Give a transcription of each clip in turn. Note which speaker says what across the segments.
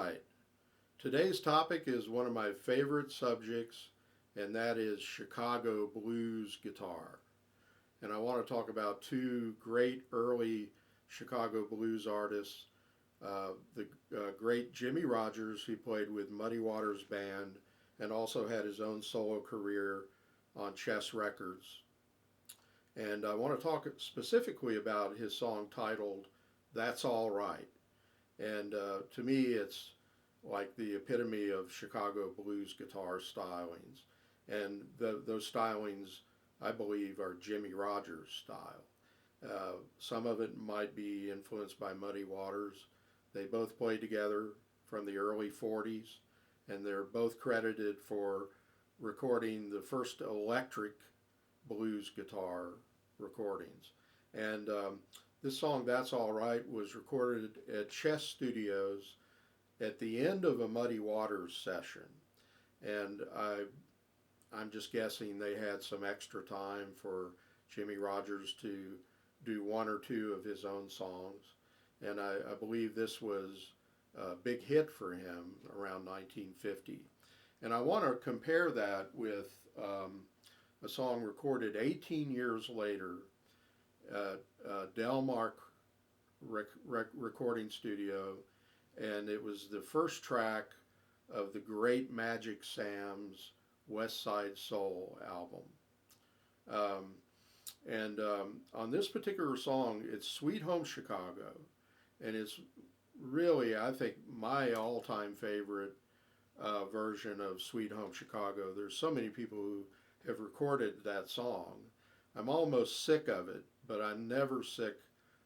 Speaker 1: right. Today's topic is one of my favorite subjects, and that is Chicago blues guitar. And I want to talk about two great early Chicago blues artists. The great Jimmy Rogers, who played with Muddy Waters Band and also had his own solo career on Chess Records. And I want to talk specifically about his song titled That's All Right. And to me, it's like the epitome of Chicago blues guitar stylings. And those stylings, I believe, are Jimmy Rogers' style. Some of it might be influenced by Muddy Waters. They both played together from the early 40s, and they're both credited for recording the first electric blues guitar recordings. And this song, That's All Right, was recorded at Chess Studios at the end of a Muddy Waters session. And I'm just guessing they had some extra time for Jimmy Rogers to do one or two of his own songs. And I believe this was a big hit for him around 1950. And I want to compare that with a song recorded 18 years later at Delmark Recording Studio, and it was the first track of the great Magic Sam's West Side Soul album. Um, and on this particular song, it's Sweet Home Chicago, and it's really, I think, my all-time favorite version of Sweet Home Chicago. There's so many people who have recorded that song. I'm almost sick of it, but I'm never sick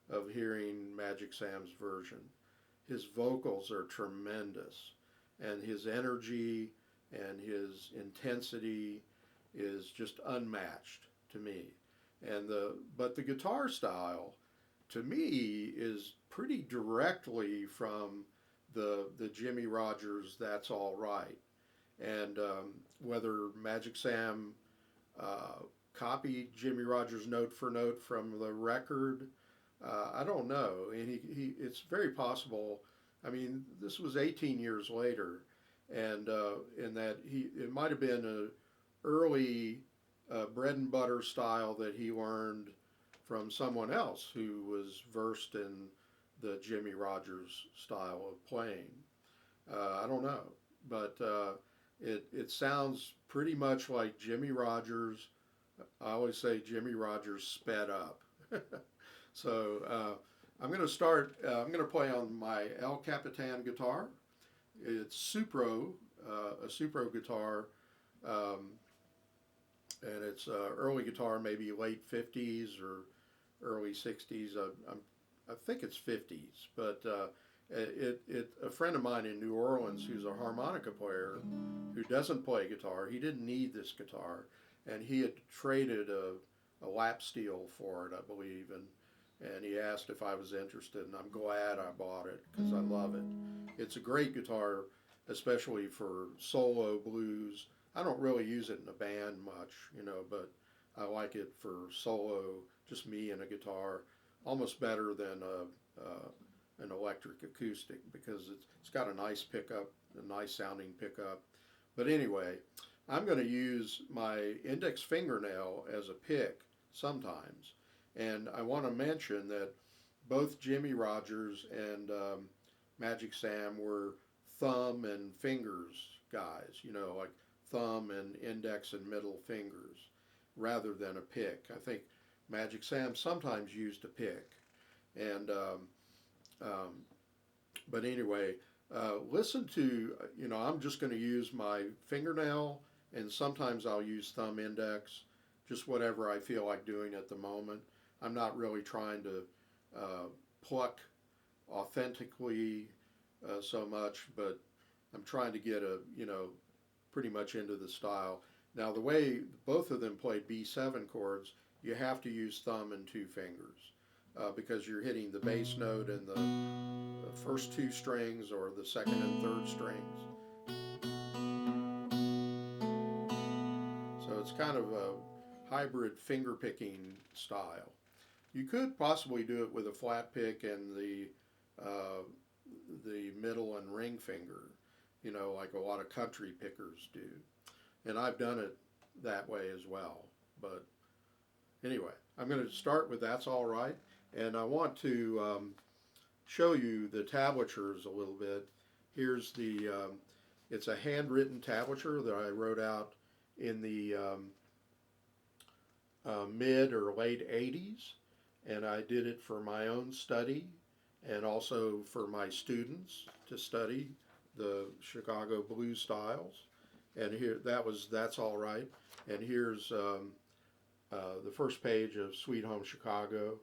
Speaker 1: of hearing Magic Sam's version. His vocals are tremendous, and his energy and his intensity is just unmatched to me. But the guitar style, to me, is pretty directly from the Jimmy Rogers That's All Right. And whether Magic Sam copied Jimmy Rogers note for note from the record, I don't know. And it's very possible. I mean, this was 18 years later, and in that it might have been an early bread and butter style that he learned from someone else who was versed in the Jimmy Rogers style of playing. I don't know, but it sounds pretty much like Jimmy Rogers. I always say Jimmy Rogers sped up. So I'm going to start. I'm going to play on my El Capitan guitar. It's Supro, a Supro guitar, and it's early guitar, maybe late 50s or early 60s. I think it's 50s, but a friend of mine in New Orleans who's a harmonica player who doesn't play guitar, he didn't need this guitar, and he had traded a lap steel for it, I believe, and he asked if I was interested, and I'm glad I bought it because I love it. It's a great guitar, especially for solo blues. I don't really use it in a band much, but I like it for solo, just me and a guitar, almost better than an electric acoustic because it's got a nice pickup, a nice sounding pickup. But anyway, I'm going to use my index fingernail as a pick sometimes. And I want to mention that both Jimmy Rogers and Magic Sam were thumb and fingers guys, like thumb and index and middle fingers rather than a pick. I think Magic Sam sometimes used a pick. And but anyway, listen to, I'm just going to use my fingernail, and sometimes I'll use thumb index, just whatever I feel like doing at the moment. I'm not really trying to pluck authentically so much, but I'm trying to get pretty much into the style. Now, the way both of them play B7 chords, you have to use thumb and two fingers because you're hitting the bass note and the first two strings or the second and third strings. So it's kind of a hybrid finger picking style. You could possibly do it with a flat pick and the the middle and ring finger, like a lot of country pickers do. And I've done it that way as well. But anyway, I'm going to start with That's All Right. And I want to show you the tablatures a little bit. Here's it's a handwritten tablature that I wrote out in the mid or late 80s. And I did it for my own study and also for my students to study the Chicago blues styles. And here, That's All Right. And here's the first page of Sweet Home Chicago,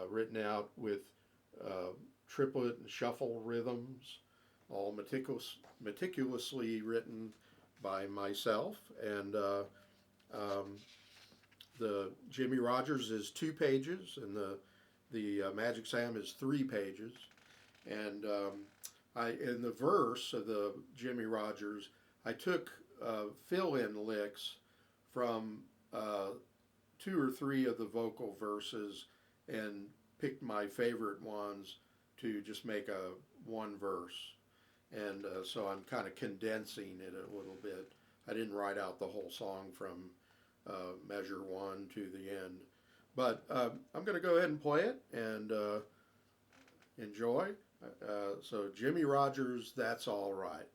Speaker 1: written out with uh, triplet and shuffle rhythms, all meticulously written by myself. And the Jimmy Rogers is 2 pages, and the Magic Sam is 3 pages. And in the verse of the Jimmy Rogers, I took fill-in licks from 2 or 3 of the vocal verses and picked my favorite ones to just make a one verse. And so I'm kind of condensing it a little bit. I didn't write out the whole song from measure one to the end. But I'm going to go ahead and play it and enjoy. So Jimmy Rogers, That's All Right.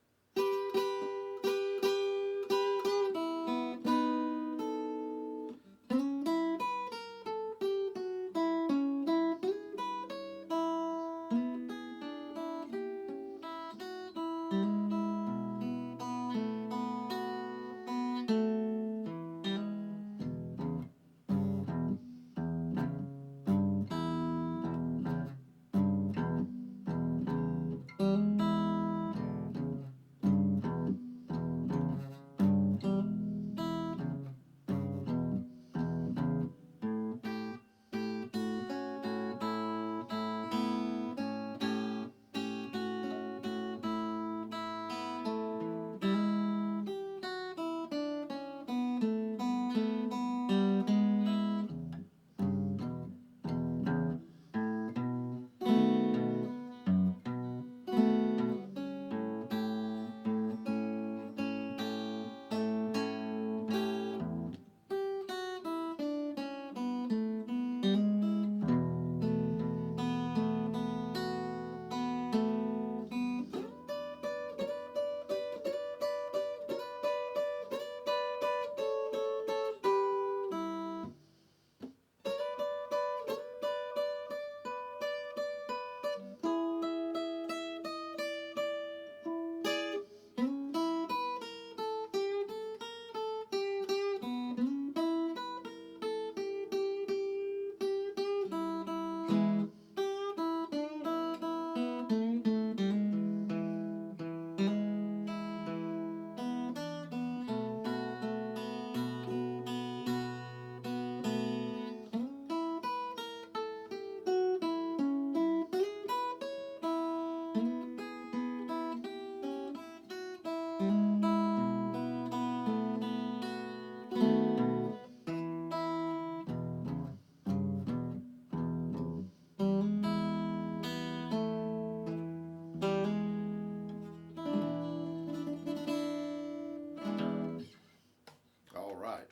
Speaker 1: All right.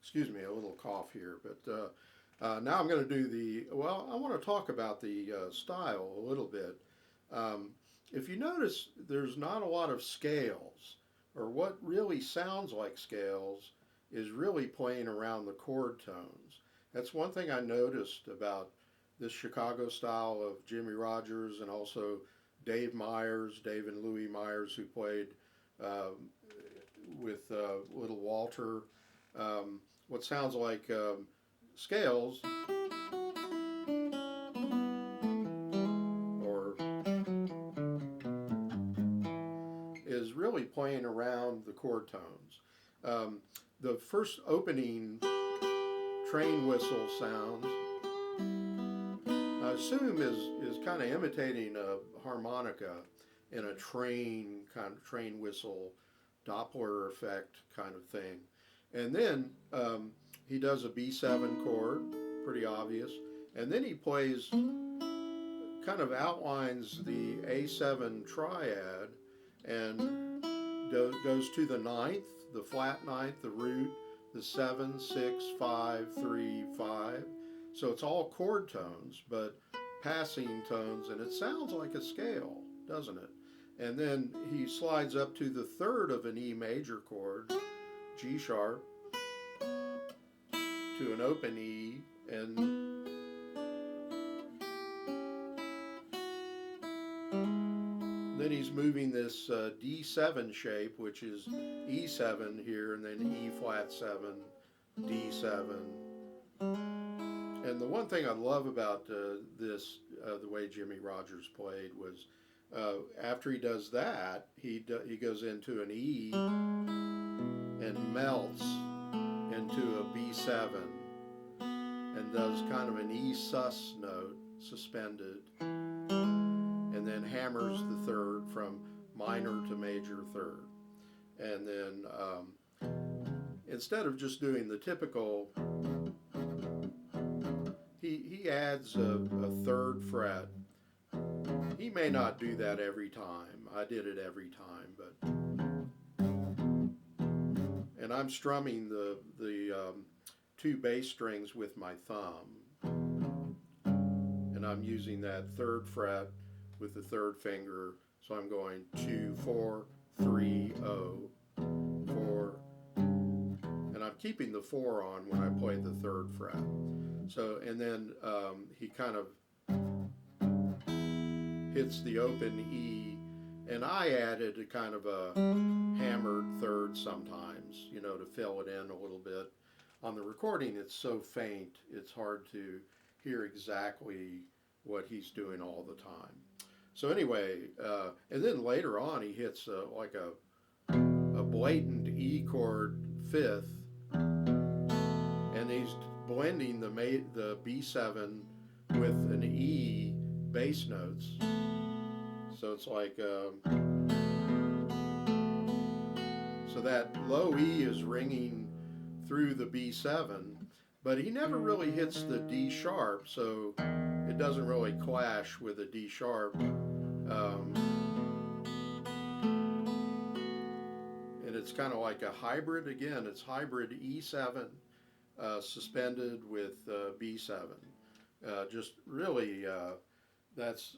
Speaker 1: Excuse me, a little cough here, but now I'm going to do I want to talk about the style a little bit. Um, if you notice, there's not a lot of scales, or what really sounds like scales is really playing around the chord tones. That's one thing I noticed about this Chicago style of Jimmy Rogers and also Dave and Louie Myers, who played um, with Little Walter. What sounds like scales or is really playing around the chord tones. Um, the first opening train whistle sounds, I assume, is kind of imitating a harmonica in a train whistle Doppler effect kind of thing. And then he does a B7 chord, pretty obvious. And then he plays kind of outlines the A7 triad and goes to the ninth, the flat ninth, the root, the 7, 6, 5, 3, 5. So it's all chord tones, but passing tones, and it sounds like a scale, doesn't it? And then he slides up to the third of an E major chord, G sharp, to an open E, and then he's moving this D7 shape, which is E7 here, and then E flat 7, D7. And the one thing I love about this, the way Jimmy Rogers played, was after he does that, he goes into an E and melts into a B7 and does kind of an E sus note, suspended, and then hammers the third from minor to major third. And then instead of just doing the typical, he adds a third fret. He may not do that every time. I did it every time, but and I'm strumming the two bass strings with my thumb, and I'm using that third fret with the third finger. So I'm going 2, 4, 3, 0, 4, and I'm keeping the 4 on when I play the third fret. So, and then he kind of hits the open E, and I added a kind of a hammered third sometimes, you know, to fill it in a little bit. On the recording, it's so faint, it's hard to hear exactly what he's doing all the time. So anyway, and then later on he hits like a blatant E chord fifth, and he's blending the B7 with an E bass notes. So it's like, so that low E is ringing through the B7, but he never really hits the D sharp, so it doesn't really clash with a D sharp. And it's kind of like a hybrid, again, it's hybrid E7 suspended with B7. Just really, that's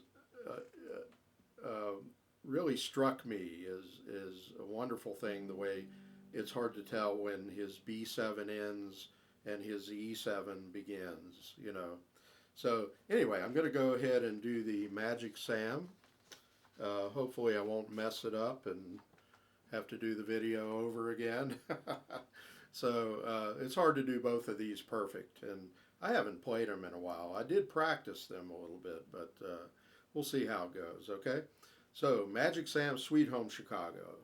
Speaker 1: really struck me as a wonderful thing, the way it's hard to tell when his B7 ends and his E7 begins, you know. So anyway, I'm going to go ahead and do the Magic Sam. Hopefully I won't mess it up and have to do the video over again. So it's hard to do both of these perfect, and I haven't played them in a while. I did practice them a little bit, but we'll see how it goes, okay? So, Magic Sam, Sweet Home Chicago.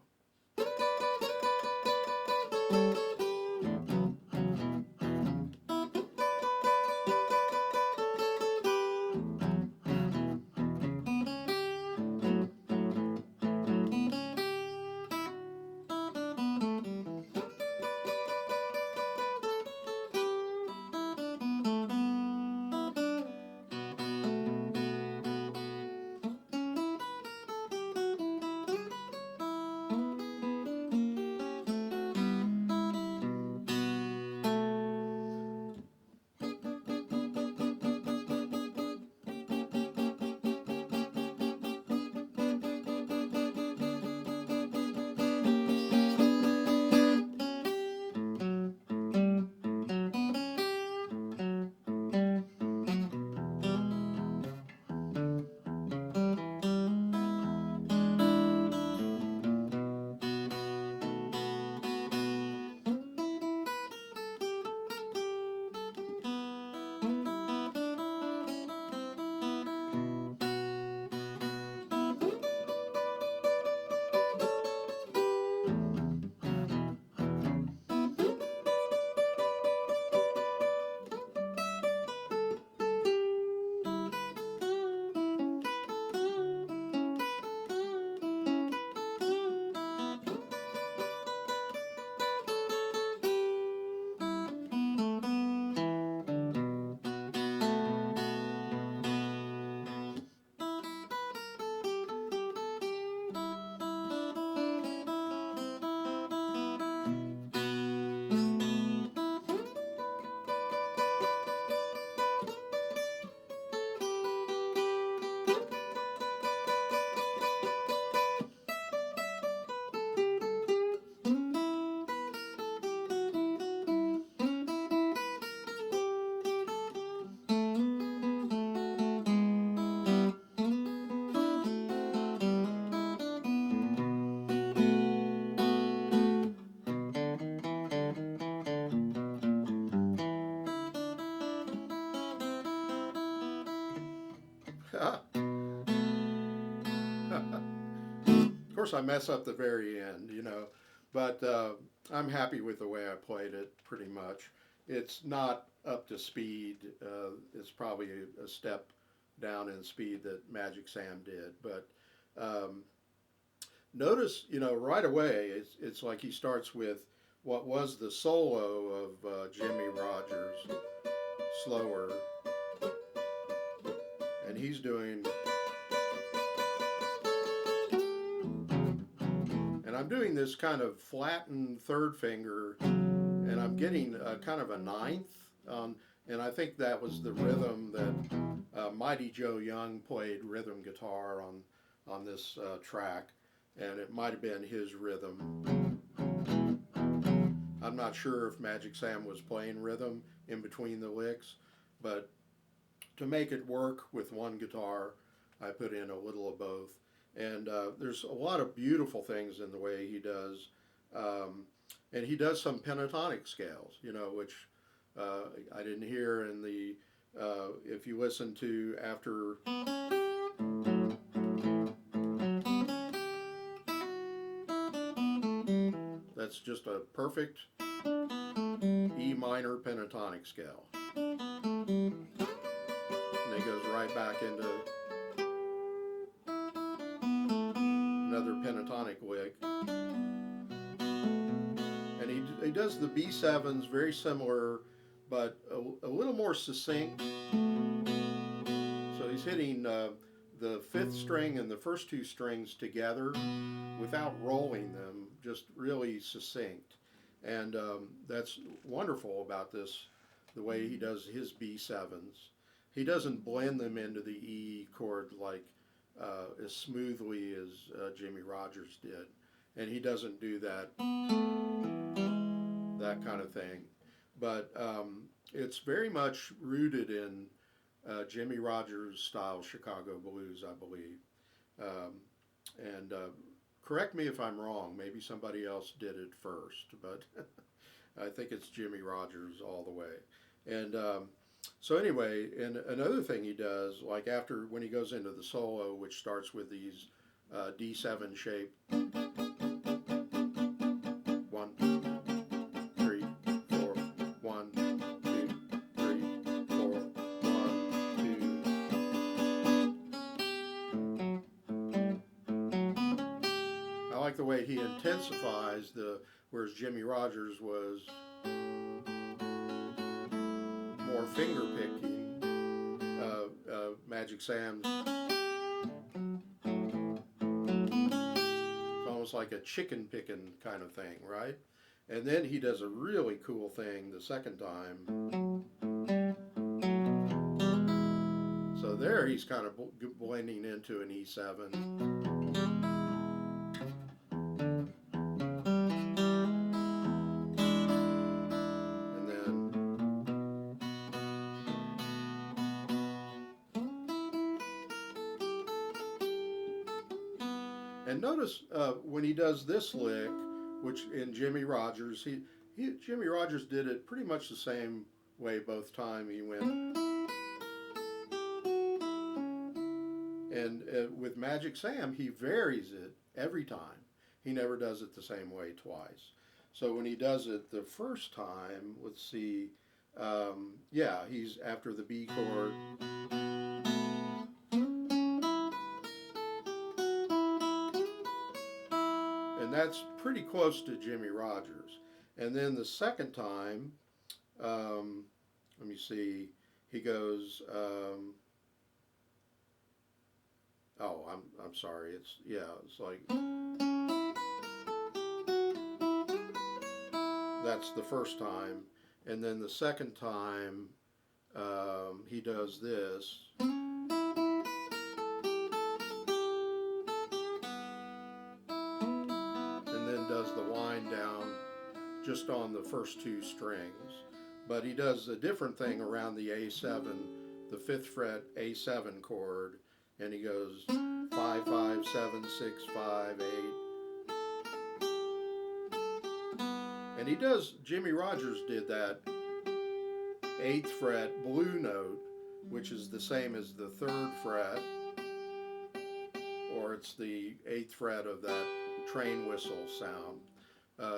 Speaker 1: Of course, I mess up the very end, but I'm happy with the way I played it pretty much. It's not up to speed. It's probably a step down in speed that Magic Sam did. But um, notice, right away, it's like he starts with what was the solo of Jimmy Rogers, slower, and he's doing, and I'm doing this kind of flattened third finger, and I'm getting kind of a ninth. And I think that was the rhythm that Mighty Joe Young played rhythm guitar on this track, and it might have been his rhythm. I'm not sure if Magic Sam was playing rhythm in between the licks, but to make it work with one guitar, I put in a little of both. And there's a lot of beautiful things in the way he does. And he does some pentatonic scales, which I didn't hear in the, if you listen to after, that's just a perfect E minor pentatonic scale. And it goes right back into another pentatonic lick. And he does the B7s very similar, but a little more succinct. So he's hitting the fifth string and the first two strings together without rolling them, just really succinct. And that's wonderful about this, the way he does his B7s. He doesn't blend them into the E chord like as smoothly as Jimmy Rogers did. And he doesn't do that kind of thing. But it's very much rooted in Jimmy Rogers style Chicago blues, I believe. And correct me if I'm wrong. Maybe somebody else did it first, but I think it's Jimmy Rogers all the way. And so anyway, and another thing he does, like after when he goes into the solo, which starts with these D7 shape, 1, 3, 4, 1, 2, 3, 4, 1, 2. I like the way he intensifies whereas Jimmy Rogers was more finger picking. Magic Sam's it's almost like a chicken picking kind of thing, right? And then he does a really cool thing the second time. So there he's kind of blending into an E7. And notice when he does this lick, which in Jimmy Rogers, Jimmy Rogers did it pretty much the same way both times. He went, and with Magic Sam, he varies it every time. He never does it the same way twice. So when he does it the first time, let's see, yeah, he's after the B chord. And that's pretty close to Jimmy Rogers. And then the second time, let me see, he goes, oh, I'm sorry, it's like, that's the first time. And then the second time, he does this. Does the wind down just on the first two strings, but he does a different thing around the A7, the 5th fret A7 chord, and he goes 5, 5, 7, 6, 5, 8, and he does, Jimmy Rogers did that 8th fret blue note, which is the same as the 3rd fret, or where it's the 8th fret of that train whistle sound.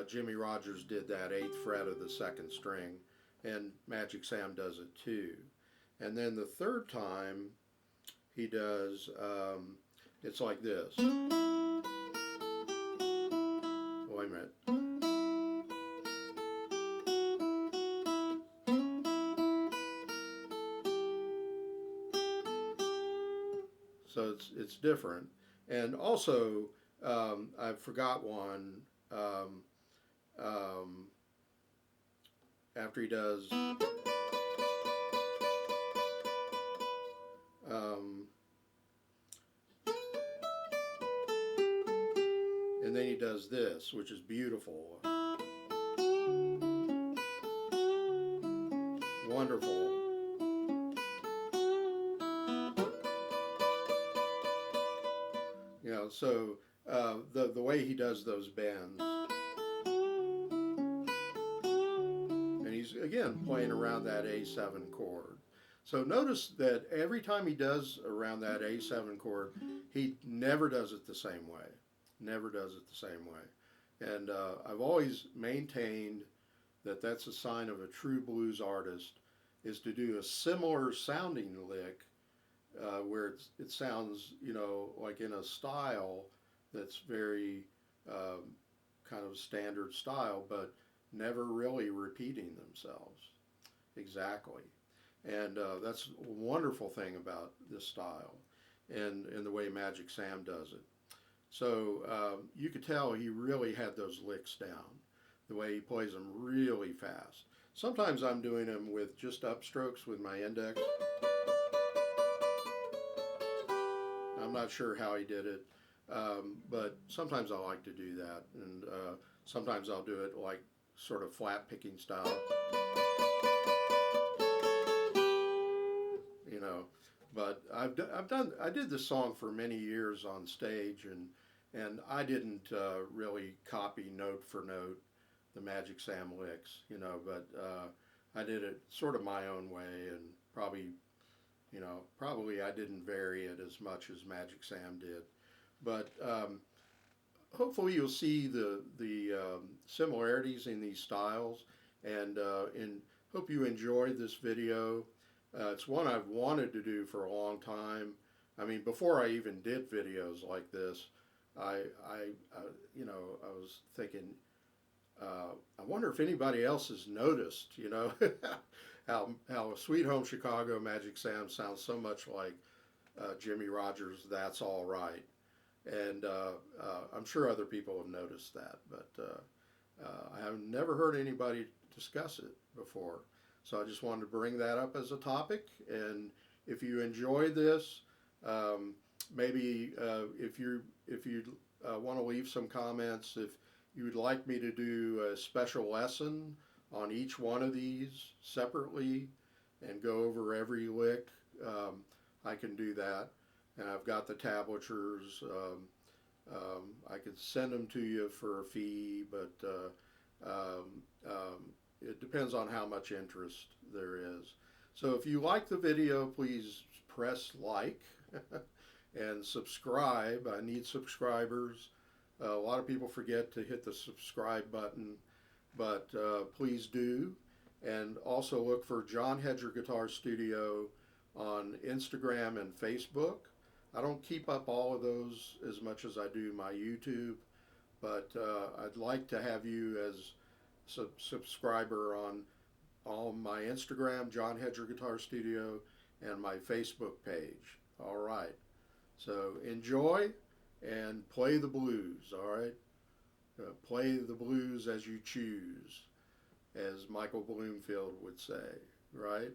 Speaker 1: Jimmy Rogers did that 8th fret of the 2nd string, and Magic Sam does it too. And then the third time he does, it's like this. Wait a minute. So it's different. And also, I forgot one. Um, um, After he does, and then he does this, which is beautiful, wonderful. So the way he does those bends, and he's again playing around that A7 chord. So notice that every time he does around that A7 chord, he never does it the same way. Never does it the same way. And I've always maintained that that's a sign of a true blues artist, is to do a similar sounding lick where it sounds, like in a style that's very kind of standard style, but never really repeating themselves exactly. And that's a wonderful thing about this style and the way Magic Sam does it. So you could tell he really had those licks down, the way he plays them really fast. Sometimes I'm doing them with just upstrokes with my index. I'm not sure how he did it, but sometimes I like to do that, and sometimes I'll do it like sort of flat picking style, you know. But I did this song for many years on stage, and I didn't really copy note for note the Magic Sam licks, but I did it sort of my own way, and probably I didn't vary it as much as Magic Sam did. But hopefully you'll see the similarities in these styles, and hope you enjoyed this video. It's one I've wanted to do for a long time. I mean, before I even did videos like this, I was thinking, I wonder if anybody else has noticed, how Sweet Home Chicago Magic Sam sounds so much like Jimmy Rogers' That's All Right. And I'm sure other people have noticed that, but I have never heard anybody discuss it before. So I just wanted to bring that up as a topic. And if you enjoyed this, maybe if you want to leave some comments, if you would like me to do a special lesson on each one of these separately and go over every lick, I can do that. And I've got the tablatures. I could send them to you for a fee, but it depends on how much interest there is. So if you like the video, please press like and subscribe. I need subscribers. A lot of people forget to hit the subscribe button, but please do. And also look for John Hedger Guitar Studio on Instagram and Facebook. I don't keep up all of those as much as I do my YouTube, but I'd like to have you as a subscriber on my Instagram, John Hedger Guitar Studio, and my Facebook page. All right. So enjoy and play the blues, all right? Play the blues as you choose, as Michael Bloomfield would say, right?